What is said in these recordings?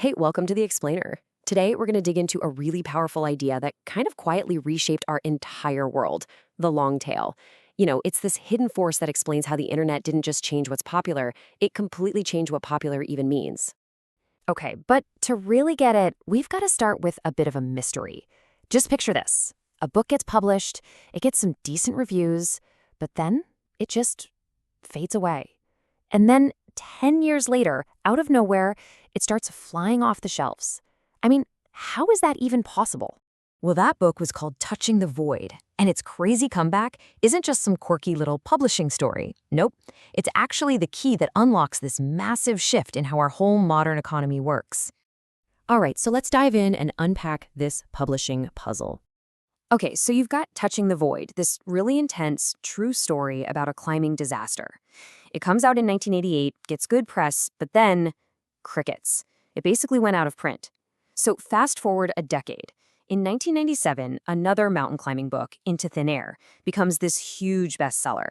Hey, welcome to the Explainer. Today, we're going to dig into a really powerful idea that kind of quietly reshaped our entire world, the long tail. It's this hidden force that explains how the internet didn't just change what's popular, it completely changed what popular even means. Okay, but to really get it, we've got to start with a bit of a mystery. Just picture this. A book gets published, it gets some decent reviews, but then it just fades away. And then 10 years later, out of nowhere, it starts flying off the shelves. I mean, how is that even possible? Well, that book was called Touching the Void, and its crazy comeback isn't just some quirky little publishing story. Nope, it's actually the key that unlocks this massive shift in how our whole modern economy works. All right, so let's dive in and unpack this publishing puzzle. Okay, so you've got Touching the Void, this really intense, true story about a climbing disaster. It comes out in 1988, gets good press, but then crickets. It basically went out of print. So fast forward a decade. In 1997, another mountain climbing book, Into Thin Air, becomes this huge bestseller.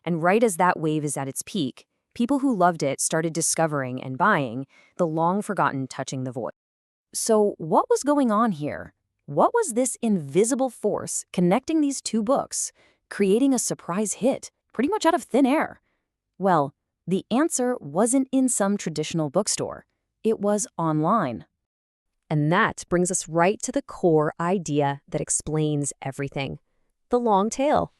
And right as that wave is at its peak, people who loved it started discovering and buying the long-forgotten Touching the Void. So what was going on here? What was this invisible force connecting these two books, creating a surprise hit, pretty much out of thin air? Well, the answer wasn't in some traditional bookstore. It was online. And that brings us right to the core idea that explains everything: the long tail.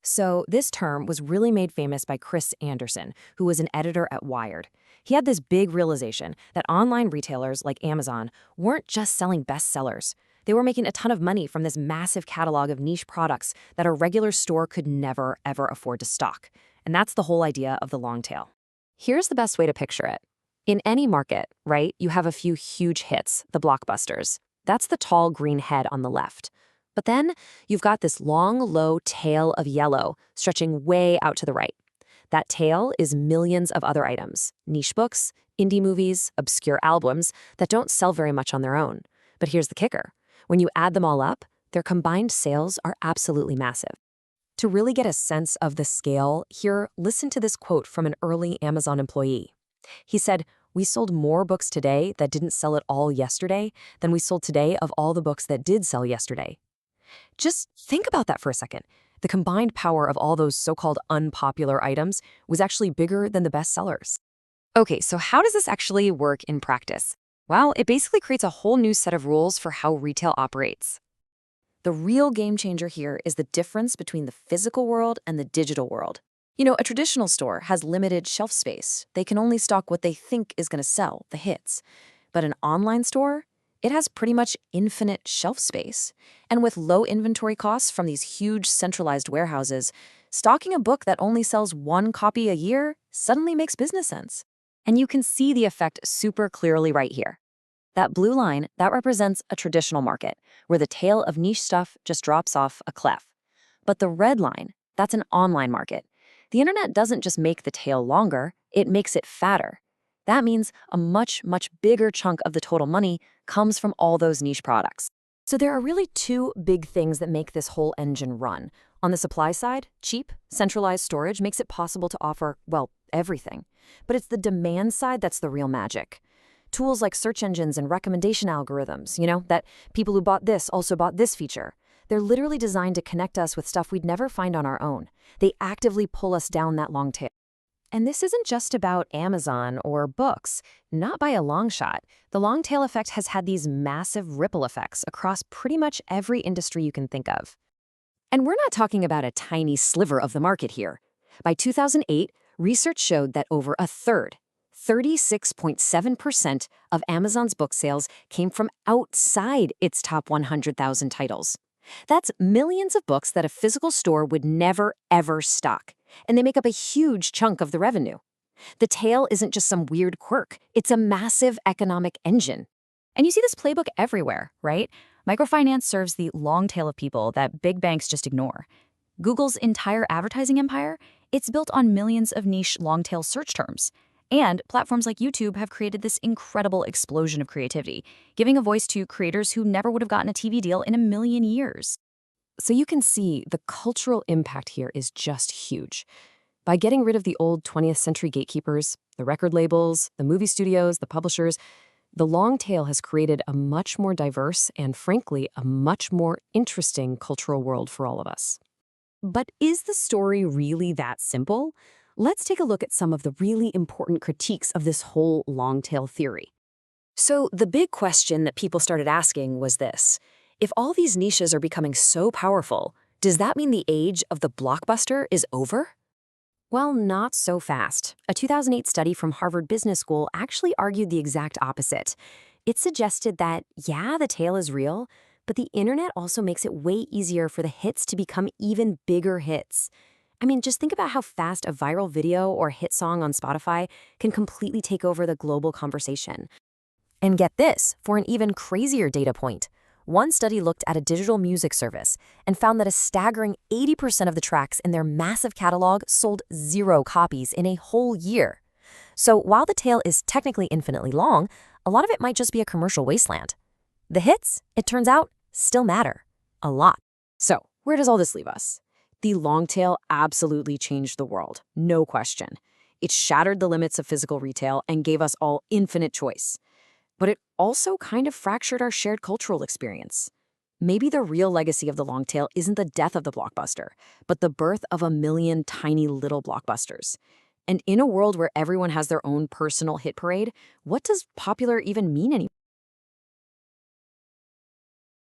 So this term was really made famous by Chris Anderson, who was an editor at Wired. He had this big realization that online retailers like Amazon weren't just selling bestsellers. They were making a ton of money from this massive catalog of niche products that a regular store could never, ever afford to stock. And that's the whole idea of the long tail. Here's the best way to picture it. In any market, right, you have a few huge hits, the blockbusters. That's the tall green head on the left. But then you've got this long, low tail of yellow stretching way out to the right. That tail is millions of other items, niche books, indie movies, obscure albums that don't sell very much on their own. But here's the kicker. When you add them all up, their combined sales are absolutely massive. To really get a sense of the scale, here, listen to this quote from an early Amazon employee. He said, "We sold more books today that didn't sell at all yesterday than we sold today of all the books that did sell yesterday." Just think about that for a second. The combined power of all those so-called unpopular items was actually bigger than the bestsellers. Okay, so how does this actually work in practice? Well, it basically creates a whole new set of rules for how retail operates. The real game changer here is the difference between the physical world and the digital world. A traditional store has limited shelf space. They can only stock what they think is going to sell, the hits. But an online store, it has pretty much infinite shelf space. And with low inventory costs from these huge centralized warehouses, stocking a book that only sells one copy a year suddenly makes business sense. And you can see the effect super clearly right here. That blue line, that represents a traditional market, where the tail of niche stuff just drops off a cliff. But the red line, that's an online market. The internet doesn't just make the tail longer, it makes it fatter. That means a much, much bigger chunk of the total money comes from all those niche products. So there are really two big things that make this whole engine run. On the supply side, cheap, centralized storage makes it possible to offer, well, everything. But it's the demand side that's the real magic. Tools like search engines and recommendation algorithms, that people who bought this also bought this feature. They're literally designed to connect us with stuff we'd never find on our own. They actively pull us down that long tail. And this isn't just about Amazon or books. Not by a long shot. The long tail effect has had these massive ripple effects across pretty much every industry you can think of. And we're not talking about a tiny sliver of the market here. By 2008, research showed that over a third, 36.7% of Amazon's book sales came from outside its top 100,000 titles. That's millions of books that a physical store would never, ever stock, and they make up a huge chunk of the revenue. The tail isn't just some weird quirk, it's a massive economic engine. And you see this playbook everywhere, right? Microfinance serves the long tail of people that big banks just ignore. Google's entire advertising empire, it's built on millions of niche long-tail search terms. And platforms like YouTube have created this incredible explosion of creativity, giving a voice to creators who never would have gotten a TV deal in a million years. So you can see the cultural impact here is just huge. By getting rid of the old 20th century gatekeepers, the record labels, the movie studios, the publishers, The long tail has created a much more diverse and, frankly, a much more interesting cultural world for all of us. But is the story really that simple? Let's take a look at some of the really important critiques of this whole long tail theory. So, the big question that people started asking was this: if all these niches are becoming so powerful, does that mean the age of the blockbuster is over? Well, not so fast. A 2008 study from Harvard Business School actually argued the exact opposite. It suggested that, yeah, the tail is real, but the internet also makes it way easier for the hits to become even bigger hits. I mean, just think about how fast a viral video or hit song on Spotify can completely take over the global conversation. And get this, for an even crazier data point. One study looked at a digital music service and found that a staggering 80% of the tracks in their massive catalog sold 0 copies in a whole year. So while the tail is technically infinitely long, a lot of it might just be a commercial wasteland. The hits, it turns out, still matter. A lot. So where does all this leave us? The long tail absolutely changed the world, no question. It shattered the limits of physical retail and gave us all infinite choice. But it also kind of fractured our shared cultural experience. Maybe the real legacy of the long tail isn't the death of the blockbuster, but the birth of a million tiny little blockbusters. And in a world where everyone has their own personal hit parade, what does popular even mean anymore?